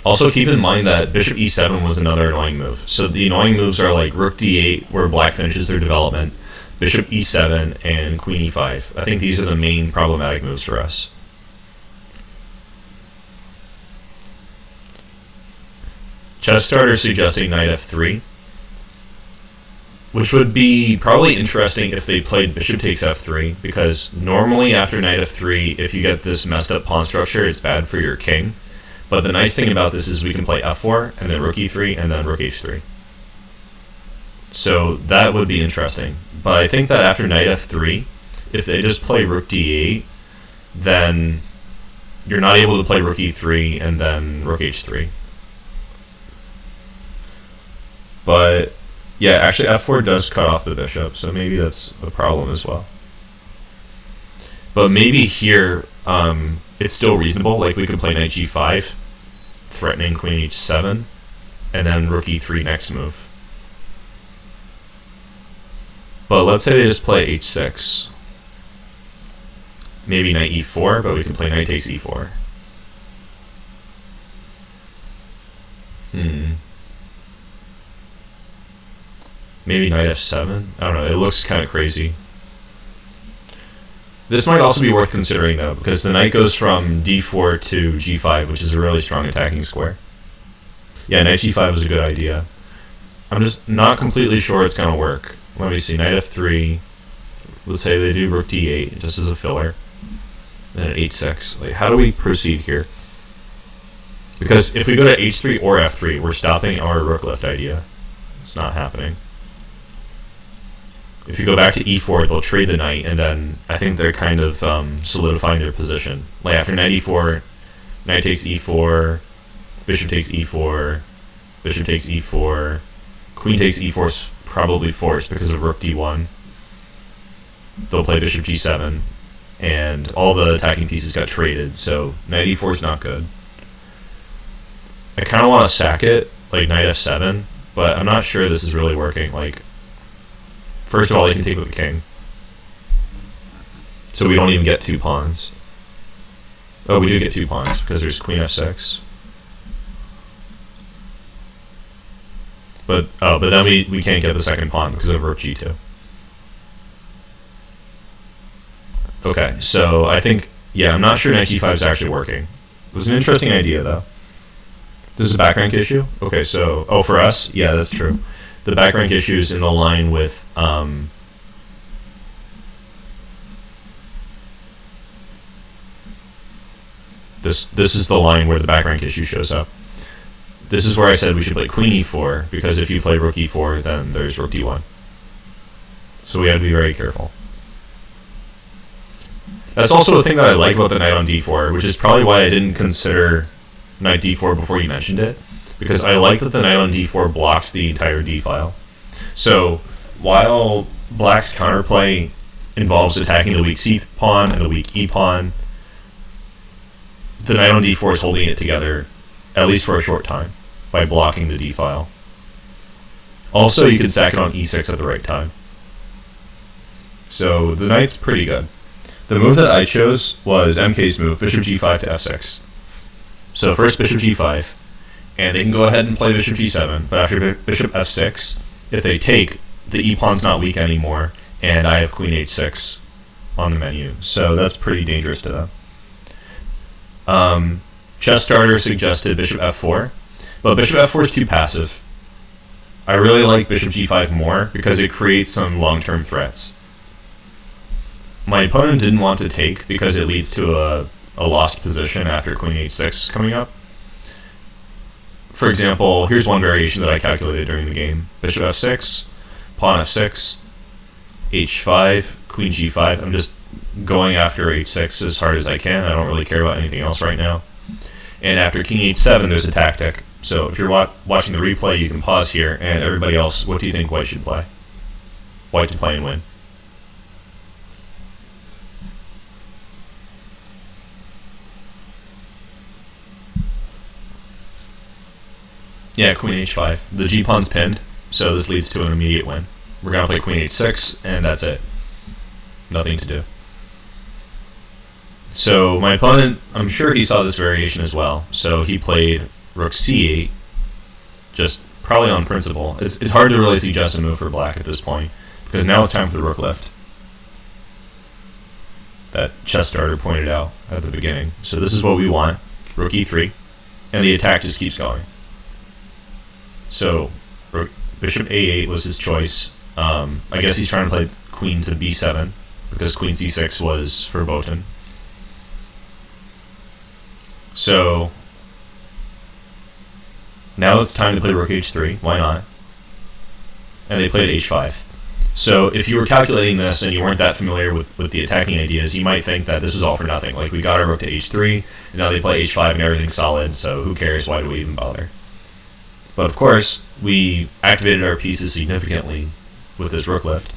Also, keep in mind that bishop e7 was another annoying move. So the annoying moves are like rook d8, where black finishes their development, bishop e7, and queen e5. I think these are the main problematic moves for us. Chess Starter suggesting knight f3, which would be probably interesting if they played bishop takes f3, because normally after knight f3, if you get this messed up pawn structure, it's bad for your king. But the nice thing about this is we can play f4, and then rook e3, and then rook h3. So that would be interesting. But I think that after knight f3, if they just play rook d8, then you're not able to play rook e3 and then rook h3. But yeah, actually f4 does cut off the bishop, so maybe that's a problem as well. But maybe here, it's still reasonable. Like, we could play knight g5, threatening queen h7, and then rook e3 next move. But let's say they just play h6. Maybe knight e4, but we can play knight takes e4. Maybe knight f7? I don't know, it looks kind of crazy. This might also be worth considering, though, because the knight goes from d4 to g5, which is a really strong attacking square. Yeah, knight g5 is a good idea. I'm just not completely sure it's going to work. Let me see, knight f3. Let's say they do rook d8, just as a filler. Then h6. Like, how do we proceed here? Because if we go to h3 or f3, we're stopping our rook lift idea. It's not happening. If you go back to e4, they'll trade the knight, and then I think they're kind of solidifying their position. Like, after knight e4, knight takes e4, bishop takes e4, bishop takes e4, queen takes e4 is probably forced because of rook d1. They'll play bishop g7, and all the attacking pieces got traded, so knight e4 is not good. I kind of want to sack it, like knight f7, but I'm not sure this is really working. Like, first of all, they can take with the king. So we don't even get two pawns. Oh, we do get two pawns, because there's queen f6. But then we can't get the second pawn because of rook g2. Okay, so I think, yeah, I'm not sure knight g5 is actually working. It was an interesting idea, though. This is a back rank issue? Okay, so, oh, for us? Yeah, that's true. The back rank issue is in the line with, this is the line where the back rank issue shows up. This is where I said we should play queen e4, because if you play rook e4, then there's rook d1. So we have to be very careful. That's also a thing that I like about the knight on d4, which is probably why I didn't consider knight d4 before you mentioned it, because I like that the knight on d4 blocks the entire d file. So while black's counterplay involves attacking the weak c pawn and the weak e pawn, the knight on d4 is holding it together, at least for a short time, by blocking the d file. Also, you can stack it on e6 at the right time. So the knight's pretty good. The move that I chose was MK's move, bishop g5 to f6. So first bishop g5, and they can go ahead and play bishop g7, but after bishop f6, if they take, the e-pawn's not weak anymore, and I have queen h6 on the menu. So that's pretty dangerous to them. Chess Starter suggested bishop f4, but bishop f4 is too passive. I really like bishop g5 more, because it creates some long-term threats. My opponent didn't want to take because it leads to a lost position after queen h6 coming up. For example, here's one variation that I calculated during the game. Bishop f6, pawn f6, h5, queen g5. I'm just going after h6 as hard as I can. I don't really care about anything else right now. And after king h7, there's a tactic. So if you're watching the replay, you can pause here, and everybody else, what do you think white should play? White to play and win. Yeah, queen h5. The g-pawn's pinned, so this leads to an immediate win. We're going to play queen h6, and that's it. Nothing to do. So my opponent, I'm sure he saw this variation as well, so he played rook c8, just probably on principle. It's hard to really suggest a move for black at this point, because now it's time for the rook lift that Chess Starter pointed out at the beginning. So this is what we want, rook e3, and the attack just keeps going. So bishop a8 was his choice. I guess he's trying to play queen to b7, because queen c6 was verboten. So now it's time to play rook h3. Why not? And they played h5. So if you were calculating this and you weren't that familiar with the attacking ideas, you might think that this was all for nothing. Like, we got our rook to h3, and now they play h5 and everything's solid, so who cares? Why do we even bother? But of course, we activated our pieces significantly with this rook lift.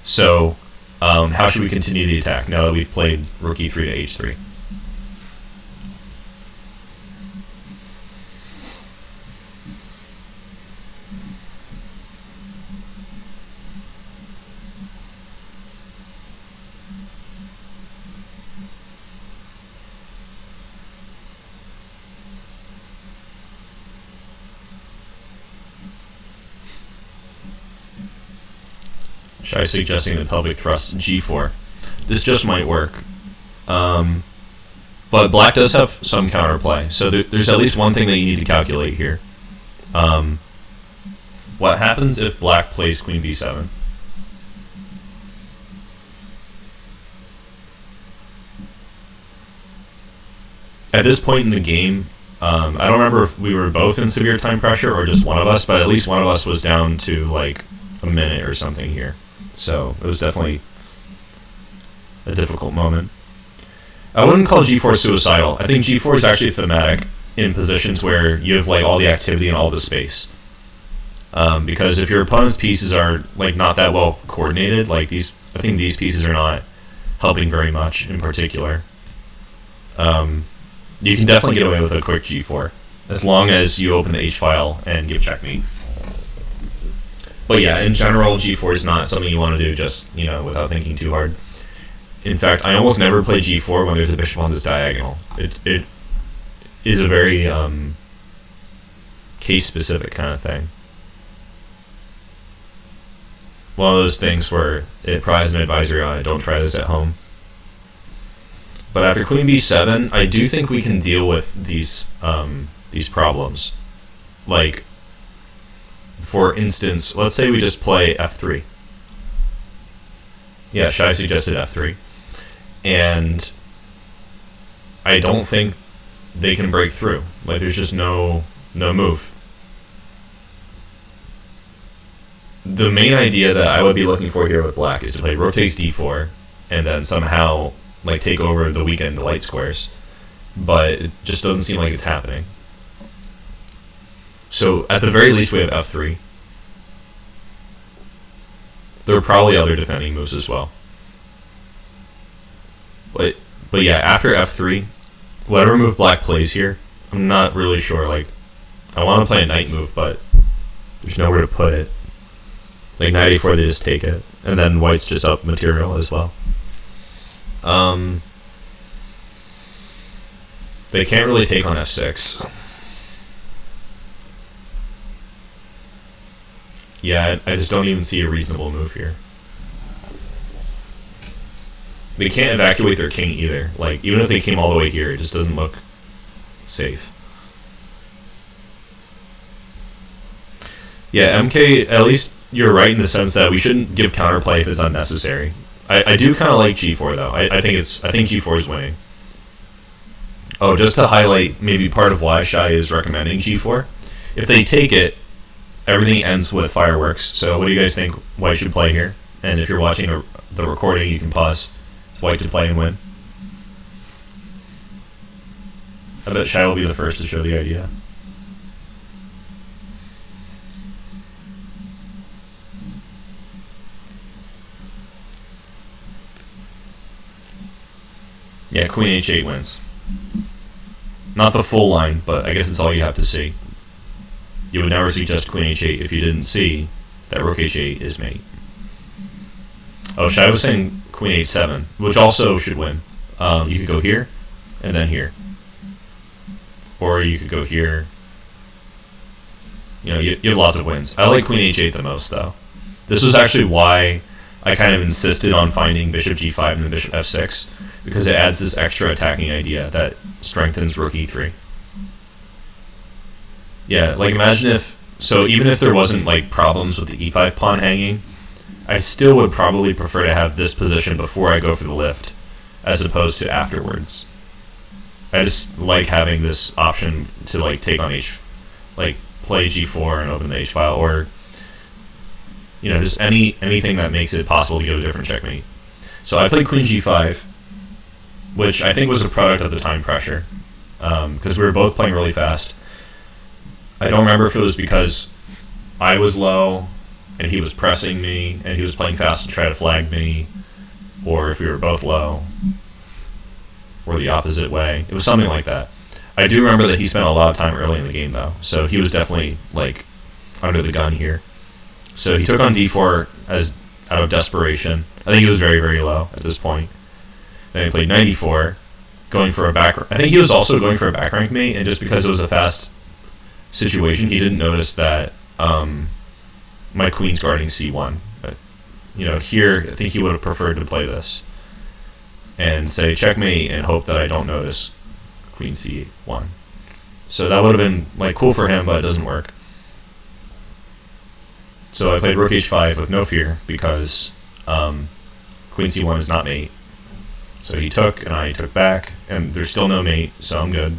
So how should we continue the attack now that we've played rook e3 to h3? Shai suggesting the pelvic thrust g4. This just might work. But black does have some counterplay, so there's at least one thing that you need to calculate here. What happens if black plays queen b7? At this point in the game, I don't remember if we were both in severe time pressure or just one of us, but at least one of us was down to like a minute or something here. So it was definitely a difficult moment. I wouldn't call g4 suicidal. I think g4 is actually thematic in positions where you have like all the activity and all the space. Because if your opponent's pieces are like not that well coordinated, like these, I think these pieces are not helping very much in particular. You can definitely get away with a quick g4 as long as you open the h file and give checkmate. But yeah, in general, g4 is not something you want to do just, without thinking too hard. In fact, I almost never play g4 when there's a bishop on this diagonal. It is a very case-specific kind of thing. One of those things where it probably has an advisory on it, don't try this at home. But after queen b7, I do think we can deal with these problems. Like, for instance, let's say we just play f3. Yeah, Shai suggested f3. And I don't think they can break through. Like, there's just no move. The main idea that I would be looking for here with black is to play rook takes d4 and then somehow like take over the weekend light squares. But it just doesn't seem like it's happening. So at the very least we have f3. There are probably other defending moves as well. But yeah, after f3, whatever move black plays here, I'm not really sure. Like, I want to play a knight move, but there's nowhere to put it. Like, knight a4, they just take it. And then white's just up material as well. They can't really take on f6. Yeah, I just don't even see a reasonable move here. They can't evacuate their king either. Like, even if they came all the way here, it just doesn't look safe. Yeah, MK, at least you're right in the sense that we shouldn't give counterplay if it's unnecessary. I do kind of like g4 though. I think g4 is winning. Oh, just to highlight maybe part of why Shai is recommending g4. If they take it, everything ends with fireworks. So what do you guys think white should play here? And if you're watching the recording, you can pause. It's white to play and win. I bet Shai will be the first to show the idea. Yeah, queen h8 wins. Not the full line, but I guess it's all you have to see. You would never suggest queen h8 if you didn't see that rook h8 is mate. Oh, Shai was saying queen h7, which also should win. You could go here, and then here. Or you could go here. You know, you have lots of wins. I like queen h8 the most, though. This was actually why I kind of insisted on finding bishop g5 and then bishop f6, because it adds this extra attacking idea that strengthens rook e3. Yeah, like imagine if, so even if there wasn't like problems with the e5 pawn hanging, I still would probably prefer to have this position before I go for the lift, as opposed to afterwards. I just like having this option to like take on like play g4 and open the h file, or you know, just anything that makes it possible to get a different checkmate. So I played queen g5, which I think was a product of the time pressure, because we were both playing really fast. I don't remember if it was because I was low and he was pressing me and he was playing fast to try to flag me, or if we were both low, or the opposite way. It was something like that. I do remember that he spent a lot of time early in the game though, so he was definitely like under the gun here. So he took on d4 as out of desperation. I think he was very, very low at this point. Then he played 94, going for a back. I think he was also going for a back rank mate, and just because it was a fast situation, he didn't notice that my queen's guarding c1. But you know, here I think he would have preferred to play this and say checkmate and hope that I don't notice queen c1. So that would have been like cool for him, but it doesn't work. So I played rook h5 with no fear because queen c1 is not mate. So he took, and I took back, and there's still no mate, so I'm good.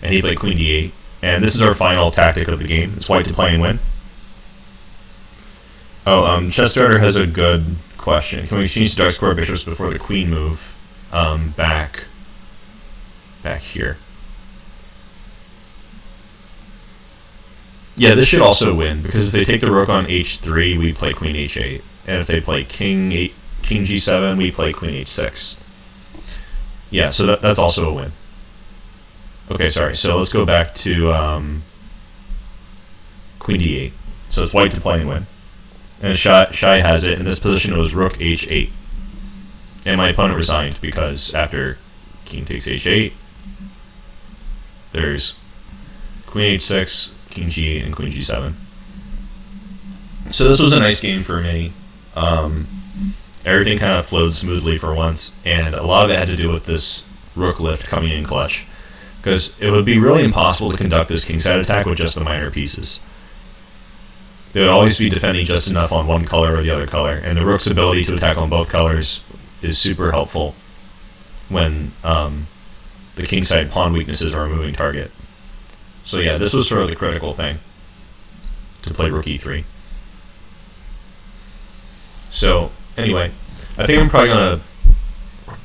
And he played queen d8, and this is our final tactic of the game. It's white to play and win. Oh, Chess Starter has a good question. Can we change dark square bishops before the queen move back here? Yeah, this should also win, because if they take the rook on h3, we play queen h8. And if they play king g7, we play queen h6. Yeah, so that's also a win. Okay, sorry. So let's go back to queen d8. So it's white to play and win. And Shai has it. In this position, it was rook h8. And my opponent resigned because after king takes h8, there's queen h6, king g8, and queen g7. So this was a nice game for me. Everything kind of flowed smoothly for once, and a lot of it had to do with this Rook lift coming in clutch, because it would be really impossible to conduct this kingside attack with just the minor pieces. They would always be defending just enough on one color or the other color, and the Rook's ability to attack on both colors is super helpful when the kingside pawn weaknesses are a moving target. So yeah, this was sort of the critical thing to play Rook e3. So anyway, I think I'm probably going to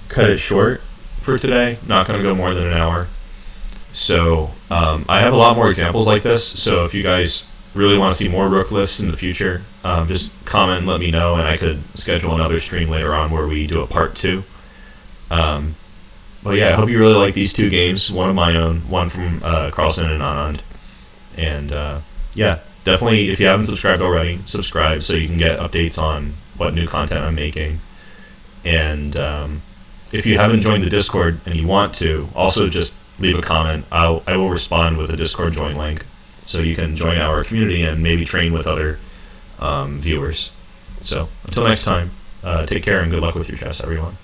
cut it short for today. Not going to go more than an hour. So I have a lot more examples like this, so if you guys really want to see more Rook lifts in the future, just comment and let me know, and I could schedule another stream later on where we do a part 2. But yeah, I hope you really like these 2 games, one of my own, one from Carlson and Anand. And yeah, definitely, if you haven't subscribed already, subscribe so you can get updates on what new content I'm making. And if you haven't joined the Discord and you want to, also just leave a comment. I will respond with a Discord join link, so you can join our community and maybe train with other viewers. So until next time, take care and good luck with your chess, everyone.